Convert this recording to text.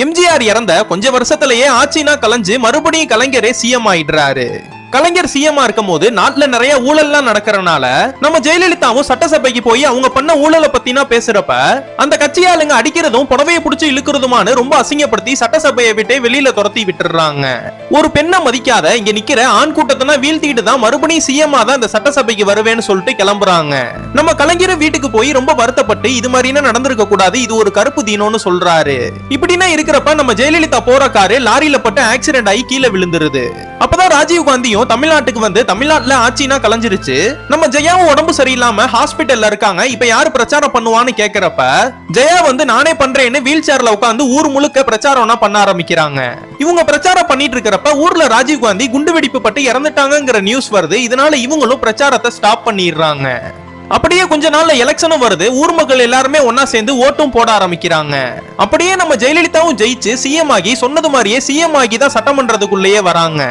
எம்ஜிஆர் இறந்த கொஞ்ச வருஷத்திலேயே ஆட்சினா கலைஞ்சு மறுபடியும் கலைஞரே சிஎம் ஆயிடுறாரு. கலைஞர் சிஎம்மா இருக்கும் போது நாட்டுல நிறைய ஊழல்லாம் நடக்கிறனால நம்ம ஜெயலலிதாவும் சட்டசபைக்கு போய் அவங்க பண்ண ஊழலை பத்தினா பேசுறப்ப அந்த கட்சியாளுங்க அடிக்கிறதும் புடவையை பிடிச்சி இழுக்கிறதுமான ரொம்ப அசிங்கப்படுத்தி சட்டசபையை விட்டே வெளியில துரத்தி விட்டுறாங்க. ஒரு பெண்ணை மதிக்காத இங்க நிக்கிற ஆண் கூட்டத்தினா வீழ்த்திட்டு தான் மறுபடியும் சிஎம்மா தான் இந்த சட்டசபைக்கு வருவேன்னு சொல்லிட்டு கிளம்புறாங்க. நம்ம கலைஞர் வீட்டுக்கு போய் ரொம்ப வருத்தப்பட்டு இது மாதிரினா நடந்திருக்க கூடாது, இது ஒரு கருப்பு தீனோன்னு சொல்றாரு. இப்படின்னா இருக்கிறப்ப நம்ம ஜெயலலிதா போற காரு லாரியில பட்டு ஆக்சிடென்ட் ஆகி கீழே விழுந்துருது. அப்பதான் ராஜீவ் காந்தியும் தமிழ்நாட்டுக்கு வந்து தமிழ்நாட்டுல ஆட்சினா கலைஞ்சிருச்சு, நம்ம ஜெயாவும் உடம்பு சரியில்லாம ஹாஸ்பிட்டல்ல இருக்காங்க, இப்ப யாரு பிரச்சாரம் பண்ணுவான்னு கேக்குறப்ப ஜெயா வந்து நானே பண்றேன்னு வீல் சேர்ல உட்காந்து ஊர் முழுக்க பிரச்சாரம்னா பண்ண ஆரம்பிக்கிறாங்க. இவங்க பிரச்சாரம் பண்ணிட்டு இருக்கிறப்ப ஊர்ல ராஜீவ் காந்தி குண்டு வெடிப்பு பட்டு இறந்துட்டாங்கிற நியூஸ் வருது. இதனால இவங்களும் பிரச்சாரத்தை ஸ்டாப் பண்ணிடுறாங்க. அப்படியே கொஞ்ச நாள்ல எலெக்ஷனும் வருது. ஊர் மக்கள் எல்லாருமே ஒன்னா சேர்ந்து ஓட்டும் போட ஆரம்பிக்கிறாங்க. அப்படியே நம்ம ஜெயலலிதாவும் ஜெயிச்சு சிஎம் ஆகி சொன்னது மாதிரியே சிஎம் ஆகி தான் சட்டமன்றத்துக்குள்ளேயே வராங்க.